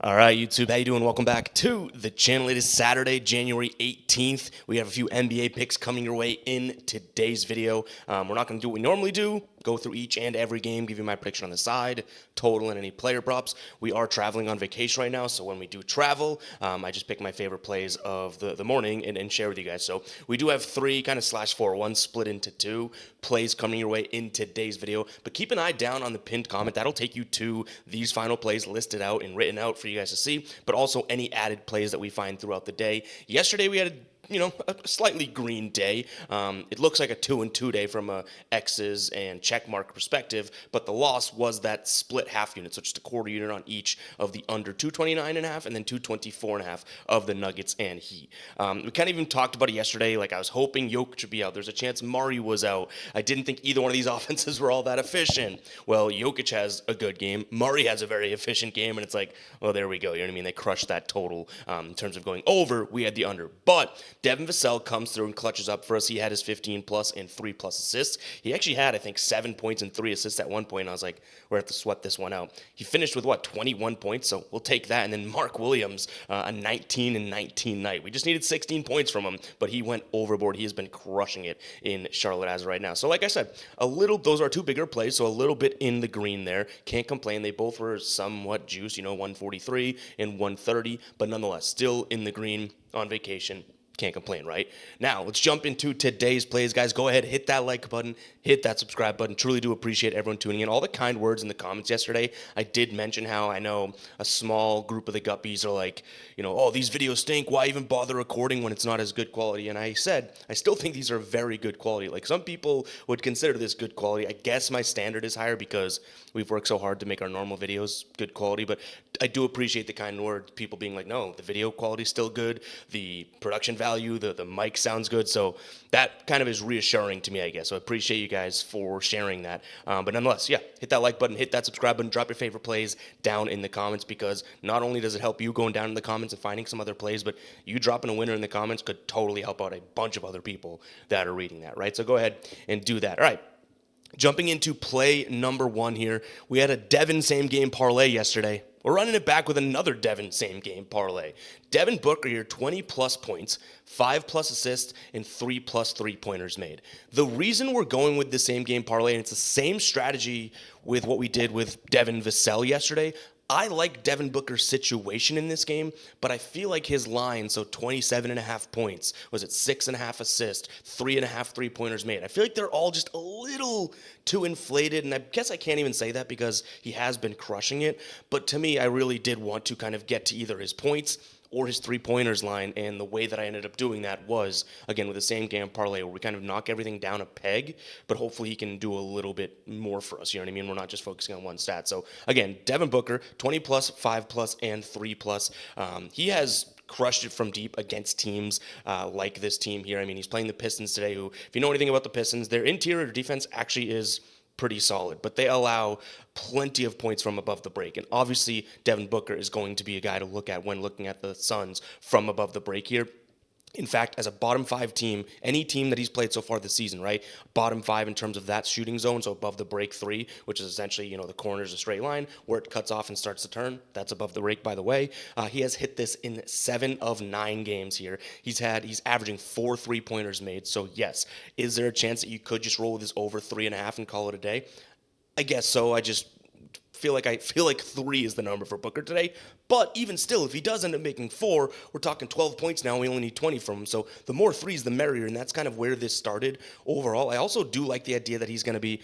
All right, YouTube, how you doing? Welcome back to the channel. It is Saturday, January 18th. We have a few NBA picks coming your way in today's video. We're not going to do what we normally do, go through each and every game, give you my prediction on the side, total, and any player props. We are traveling on vacation right now, so when we do travel, I just pick my favorite plays of the morning and share with you guys. So we do have three kind of /4, one split into two plays coming your way in today's video. But keep an eye down on the pinned comment. That'll take you to these final plays listed out and written out for you guys to see, but also any added plays that we find throughout the day. Yesterday we had a slightly green day. It looks like a 2-2 day from a X's and check mark perspective, but the loss was that split half unit, so just a quarter unit on each of the under 229.5 and then 224.5 of the Nuggets and Heat. We kind of even talked about it yesterday. Like, I was hoping Jokic would be out. There's a chance Murray was out. I didn't think either one of these offenses were all that efficient. Well, Jokic has a good game. Murray has a very efficient game, and it's like, well, there we go. You know what I mean? They crushed that total in terms of going over. We had the under, but Devin Vassell comes through and clutches up for us. He had his 15-plus and 3+ assists. He actually had, I think, 7 points and 3 assists at one point. I was like, we're going to have to sweat this one out. He finished with, 21 points, so we'll take that. And then Mark Williams, a 19-19 night. We just needed 16 points from him, but he went overboard. He has been crushing it in Charlotte as of right now. So like I said, those are two bigger plays, so a little bit in the green there. Can't complain. They both were somewhat juiced, 143 and 130, but nonetheless, still in the green on vacation. Can't complain, right? Now, let's jump into today's plays, guys. Go ahead, hit that like button, hit that subscribe button. Truly do appreciate everyone tuning in. All the kind words in the comments yesterday. I did mention how I know a small group of the guppies are like, oh, these videos stink. Why even bother recording when it's not as good quality? And I said, I still think these are very good quality. Like, some people would consider this good quality. I guess my standard is higher because we've worked so hard to make our normal videos good quality, but I do appreciate the kind words, people being like, no, the video quality is still good, the production value, the mic sounds good, so that kind of is reassuring to me, I guess. So I appreciate you guys for sharing that. But nonetheless, yeah, hit that like button, hit that subscribe button, drop your favorite plays down in the comments, because not only does it help you going down in the comments and finding some other plays, but you dropping a winner in the comments could totally help out a bunch of other people that are reading that, right? So go ahead and do that. All right. Jumping into play number one here, we had a Devin same-game parlay yesterday. We're running it back with another Devin same-game parlay. Devin Booker here, 20-plus points, 5+ assists, and 3+ three-pointers made. The reason we're going with the same-game parlay, and it's the same strategy with what we did with Devin Vassell yesterday, I like Devin Booker's situation in this game, but I feel like his line, so 27.5 points, was it 6.5 assists, 3.5 three-pointers made. I feel like they're all just a little too inflated, and I guess I can't even say that because he has been crushing it, but to me, I really did want to kind of get to either his points or his three-pointers line, and the way that I ended up doing that was, again, with the same game parlay, where we kind of knock everything down a peg, but hopefully he can do a little bit more for us, you know what I mean? We're not just focusing on one stat. So, again, Devin Booker, 20+, 5+, and 3+. He has crushed it from deep against teams like this team here. I mean, he's playing the Pistons today, who, if you know anything about the Pistons, their interior defense actually is pretty solid, but they allow plenty of points from above the break. And obviously, Devin Booker is going to be a guy to look at when looking at the Suns from above the break here. In fact, as a bottom 5 team, any team that he's played so far this season, right? Bottom 5 in terms of that shooting zone, so above the break 3, which is essentially, the corner is a straight line, where it cuts off and starts to turn. That's above the break, by the way. He has hit this in 7 of 9 games here. He's averaging 4 3-pointers made. So yes, is there a chance that you could just roll with this over 3.5 and call it a day? I guess so. I feel like 3 is the number for Booker today. But even still, if he does end up making 4, we're talking 12 points now. We only need 20 from him. So the more threes, the merrier. And that's kind of where this started overall. I also do like the idea that he's going to be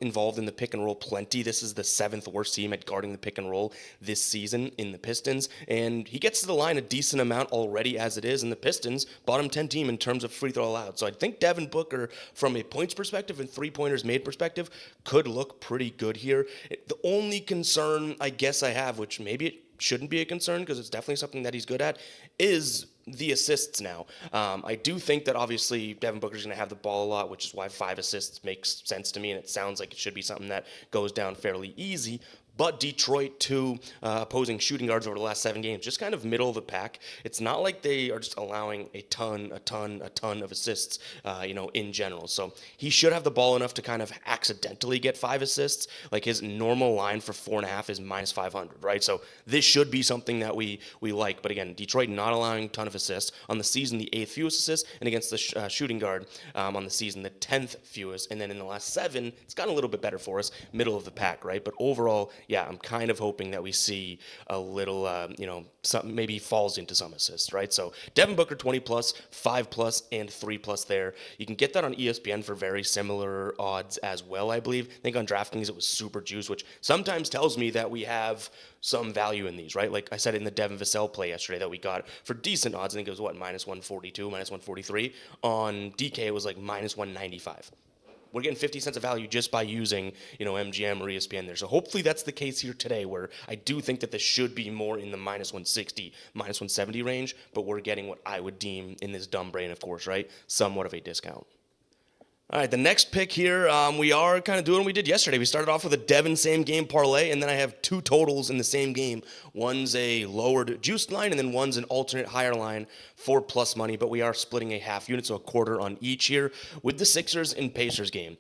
involved in the pick and roll plenty. This is the 7th worst team at guarding the pick and roll this season in the Pistons. And he gets to the line a decent amount already as it is. And the Pistons, bottom 10 team in terms of free throw allowed. So I think Devin Booker, from a points perspective and 3-pointers made perspective, could look pretty good here. The only concern I guess I have, which maybe it shouldn't be a concern because it's definitely something that he's good at, is the assists now. I do think that obviously Devin Booker's going to have the ball a lot, which is why 5 assists makes sense to me, and it sounds like it should be something that goes down fairly easy. But Detroit, two opposing shooting guards over the last 7 games, just kind of middle of the pack. It's not like they are just allowing a ton of assists, in general. So he should have the ball enough to kind of accidentally get 5 assists. Like his normal line for 4.5 is minus 500, right? So this should be something that we like. But again, Detroit not allowing a ton of assists on the season, the 8th fewest assists, and against the shooting guard on the season, the 10th fewest. And then in the last 7, it's gotten a little bit better for us, middle of the pack, right? But overall, yeah, I'm kind of hoping that we see a little, some maybe falls into some assists, right? So Devin Booker 20 plus, 5 plus, and 3 plus there. You can get that on ESPN for very similar odds as well, I believe. I think on DraftKings it was super juice, which sometimes tells me that we have some value in these, right? Like I said in the Devin Vassell play yesterday that we got for decent odds. I think it was minus 142, minus 143. On DK it was like minus 195. We're getting 50 cents of value just by using, MGM or ESPN there. So hopefully that's the case here today, where I do think that this should be more in the minus 160, minus 170 range, but we're getting what I would deem in this dumb brain, of course, right? Somewhat of a discount. All right, the next pick here, we are kind of doing what we did yesterday. We started off with a Devin same game parlay, and then I have 2 totals in the same game. One's a lowered juiced line, and then one's an alternate higher line for plus money, but we are splitting a half unit, so a quarter on each here with the Sixers and Pacers game.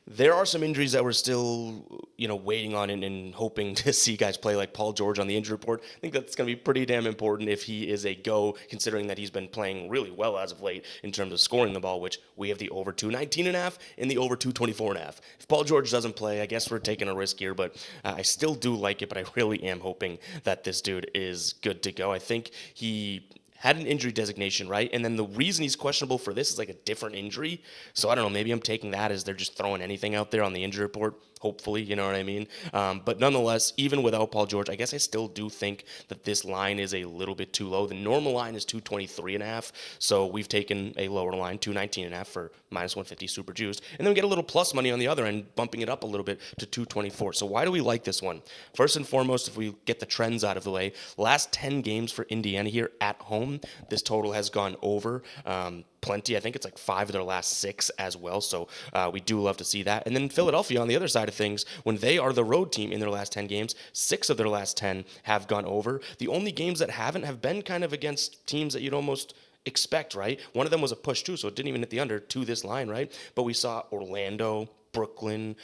There are some injuries that we're still, waiting on and hoping to see guys play, like Paul George on the injury report. I think that's going to be pretty damn important if he is a go, considering that he's been playing really well as of late in terms of scoring the ball, which we have the over 219.5 and the over 224.5. If Paul George doesn't play, I guess we're taking a risk here, but I still do like it, but I really am hoping that this dude is good to go. I think he had an injury designation, right? And then the reason he's questionable for this is like a different injury. So I don't know, maybe I'm taking that as they're just throwing anything out there on the injury report. Hopefully, you know what I mean? But nonetheless, even without Paul George, I guess I still do think that this line is a little bit too low. The normal line is 223.5, so we've taken a lower line, 219.5 for minus 150 super juiced, and then we get a little plus money on the other end, bumping it up a little bit to 224. So why do we like this one? First and foremost, if we get the trends out of the way, last 10 games for Indiana here at home, this total has gone over. Plenty. I think it's like 5 of their last 6 as well. So we do love to see that. And then Philadelphia on the other side of things, when they are the road team in their last 10 games, 6 of their last 10 have gone over. The only games that haven't have been kind of against teams that you'd almost expect, right? One of them was a push too, so it didn't even hit the under to this line, right? But we saw Orlando, Brooklyn,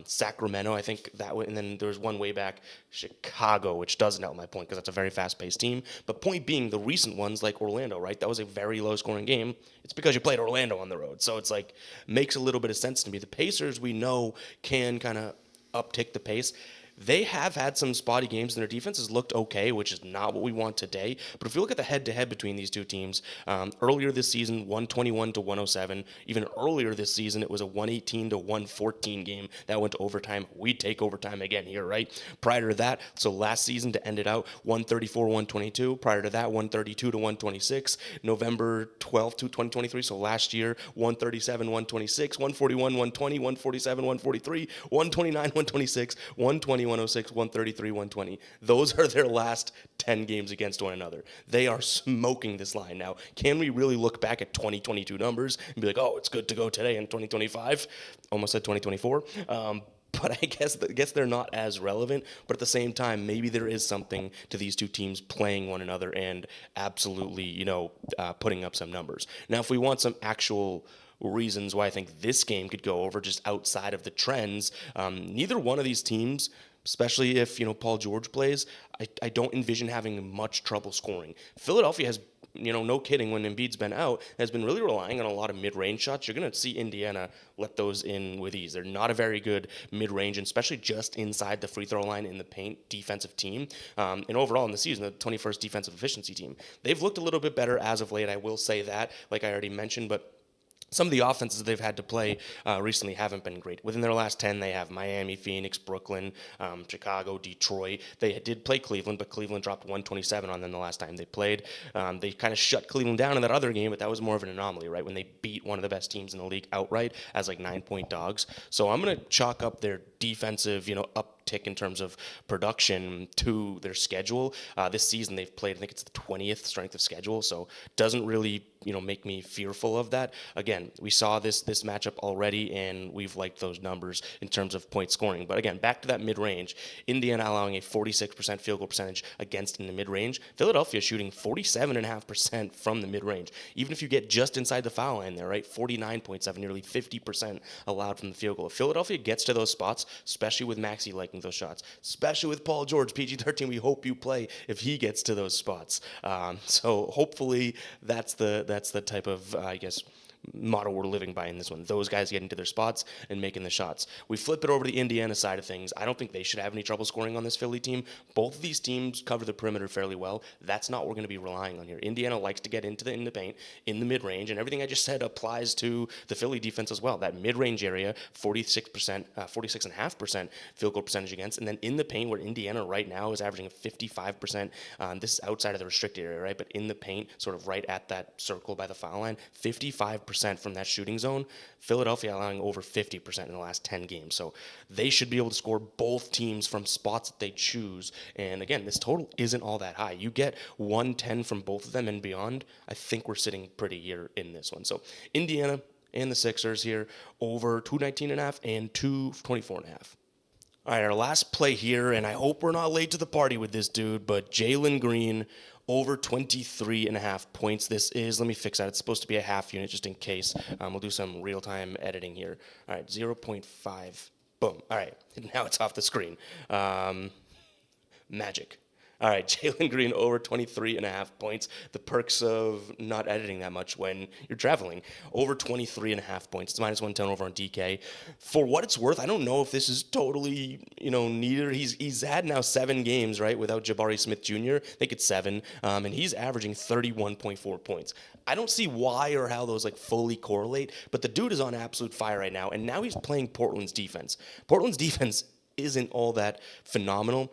Sacramento, I think that way, and then there was one way back, Chicago, which doesn't help my point because that's a very fast-paced team. But point being, the recent ones like Orlando, right? That was a very low-scoring game. It's because you played Orlando on the road, so it's like makes a little bit of sense to me. The Pacers we know can kind of uptick the pace. They have had some spotty games, and their defense has looked okay, which is not what we want today. But if you look at the head-to-head between these two teams, earlier this season, 121 to 107. Even earlier this season, it was a 118 to 114 game that went to overtime. We take overtime again here, right? Prior to that, so last season to end it out, 134 122. Prior to that, 132 to 126. November 12th to 2023, so last year, 137 126, 141 120, 147 143, 129 126, 120 106, 133, 120. Those are their last 10 games against one another. They are smoking this line. Now, can we really look back at 2022 numbers and be like, oh, it's good to go today in 2025? Almost said 2024. But I guess they're not as relevant. But at the same time, maybe there is something to these two teams playing one another and absolutely, putting up some numbers. Now, if we want some actual reasons why I think this game could go over just outside of the trends, neither one of these teams, especially if Paul George plays, I don't envision having much trouble scoring. Philadelphia has, no kidding, when Embiid's been out, has been really relying on a lot of mid-range shots. You're going to see Indiana let those in with ease. They're not a very good mid-range, and especially just inside the free throw line in the paint defensive team. And overall in the season, the 21st defensive efficiency team. They've looked a little bit better as of late, I will say that, like I already mentioned, but some of the offenses they've had to play recently haven't been great. Within their last 10, they have Miami, Phoenix, Brooklyn, Chicago, Detroit. They did play Cleveland, but Cleveland dropped 127 on them the last time they played. They kind of shut Cleveland down in that other game, but that was more of an anomaly, right, when they beat one of the best teams in the league outright as like 9-point dogs. So I'm going to chalk up their defensive, uptick in terms of production to their schedule. This season they've played, I think it's the 20th strength of schedule, so doesn't really, make me fearful of that. Again, again, we saw this matchup already, and we've liked those numbers in terms of point scoring. But again, back to that mid-range, Indiana allowing a 46% field goal percentage against in the mid-range. Philadelphia shooting 47.5% from the mid-range. Even if you get just inside the foul line there, right? 49.7, nearly 50% allowed from the field goal. If Philadelphia gets to those spots, especially with Maxey liking those shots, especially with Paul George, PG-13, we hope you play if he gets to those spots. So hopefully that's the type of, I guess, motto we're living by in this one. Those guys getting to their spots and making the shots. We flip it over to the Indiana side of things. I don't think they should have any trouble scoring on this Philly team. Both of these teams cover the perimeter fairly well. That's not what we're going to be relying on here. Indiana likes to get in the paint, in the mid-range, and everything I just said applies to the Philly defense as well. That mid-range area, 46.5% field goal percentage against, and then in the paint where Indiana right now is averaging 55%. This is outside of the restricted area, right? But in the paint, sort of right at that circle by the foul line, 55% from that shooting zone. Philadelphia allowing over 50% in the last 10 games. So they should be able to score both teams from spots that they choose. And again, this total isn't all that high. You get 110 from both of them and beyond. I think we're sitting pretty here in this one. So Indiana and the Sixers here over 219.5 and 224.5. All right, our last play here, and I hope we're not late to the party with this dude, but Jalen Green over 23.5 points. This is, let me fix that. It's supposed to be a half unit just in case. We'll do some real-time editing here. All right, 0.5. Boom. All right, now it's off the screen. Magic. All right, Jalen Green over 23.5 points. The perks of not editing that much when you're traveling. Over 23.5 points. It's minus 110 over on DK. For what it's worth, I don't know if this is totally, neither. He's had now 7 games, right, without Jabari Smith Jr. I think it's 7, and he's averaging 31.4 points. I don't see why or how those fully correlate, but the dude is on absolute fire right now, and now he's playing Portland's defense. Portland's defense isn't all that phenomenal,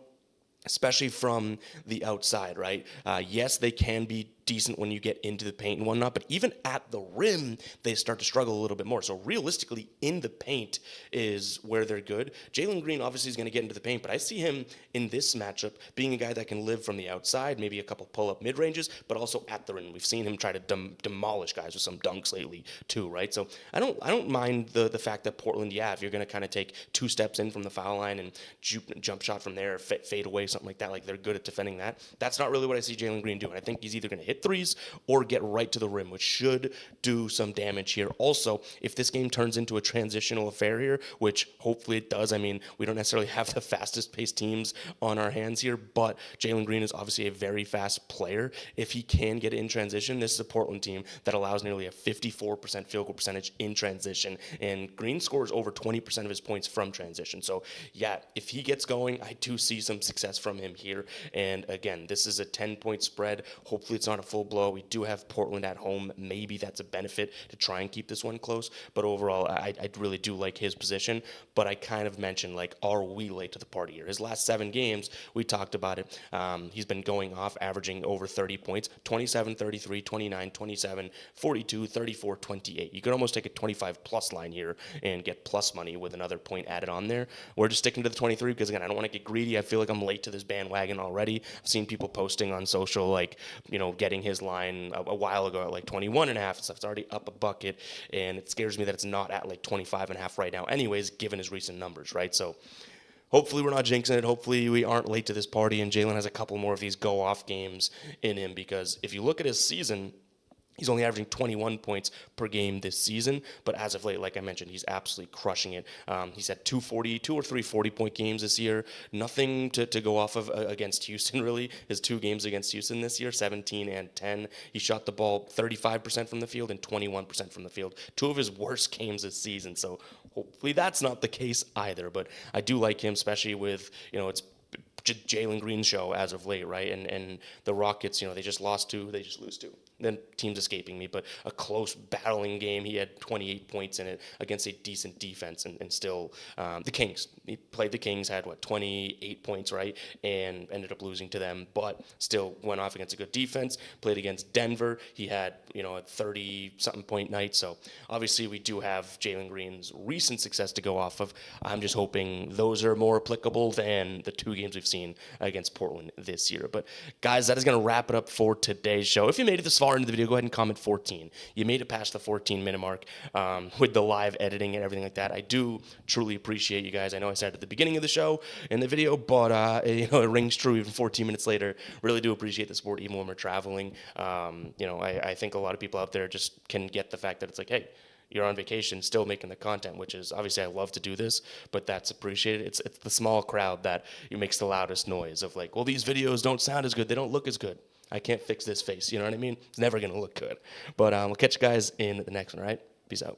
especially from the outside, right? Yes, they can be decent when you get into the paint and whatnot, but even at the rim, they start to struggle a little bit more. So realistically, in the paint is where they're good. Jalen Green obviously is going to get into the paint, but I see him in this matchup being a guy that can live from the outside, maybe a couple pull-up mid-ranges, but also at the rim. We've seen him try to demolish guys with some dunks lately too, right? So I don't mind the fact that Portland, if you're going to kind of take 2 steps in from the foul line and jump shot from there, fade away, something like that, they're good at defending that. That's not really what I see Jalen Green doing. I think he's either going to hit threes or get right to the rim, which should do some damage here. Also, if this game turns into a transitional affair here, which hopefully it does, I mean, we don't necessarily have the fastest paced teams on our hands here, but Jalen Green is obviously a very fast player. If he can get in transition, this is a Portland team that allows nearly a 54% field goal percentage in transition, and Green scores over 20% of his points from transition. So if he gets going, I do see some success from him here. And again, this is a 10-point spread. Hopefully it's not a full blow. We do have Portland at home. Maybe that's a benefit to try and keep this one close. But overall, I really do like his position. But I kind of mentioned, are we late to the party here? His last 7 games, we talked about it. He's been going off, averaging over 30 points, 27, 33, 29, 27, 42, 34, 28. You could almost take a 25-plus line here and get plus money with another point added on there. We're just sticking to the 23 because, again, I don't want to get greedy. I feel like I'm late to this bandwagon already. I've seen people posting on social, getting his line a while ago at 21 and a half and stuff. It's already up a bucket, and it scares me that it's not at 25 and a half right now anyways, given his recent numbers, right? So hopefully we're not jinxing it. Hopefully we aren't late to this party, and Jalen has a couple more of these go-off games in him, because if you look at his season, he's only averaging 21 points per game this season, but as of late, like I mentioned, he's absolutely crushing it. He's had 2 or 3 40-point games this year. Nothing to go off of against Houston, really. His 2 games against Houston this year, 17 and 10. He shot the ball 35% from the field and 21% from the field. 2 of his worst games this season, so hopefully that's not the case either. But I do like him, especially with, it's Jalen Green's show as of late, right? And the Rockets, they just lost 2, they just lose 2. Then team's escaping me, but a close battling game. He had 28 points in it against a decent defense, and still the Kings. He played the Kings, had 28 points, right, and ended up losing to them, but still went off against a good defense. Played against Denver. He had a 30-something point night. So obviously we do have Jalen Green's recent success to go off of. I'm just hoping those are more applicable than the 2 games we've seen 14 against Portland this year. But guys, that is going to wrap it up for today's show. If you made it this far into the video, go ahead and comment 14. You made it past the 14-minute mark with the live editing and everything like that. I do truly appreciate you guys. I know I said at the beginning of the show in the video, but it rings true even 14 minutes later. Really do appreciate the support even when we're traveling. I think a lot of people out there just can get the fact that it's like, hey, you're on vacation, still making the content, which is obviously I love to do this, but that's appreciated. It's the small crowd that makes the loudest noise of like, well, these videos don't sound as good, they don't look as good. I can't fix this face, you know what I mean? It's never gonna look good. But we'll catch you guys in the next one, all right? Peace out.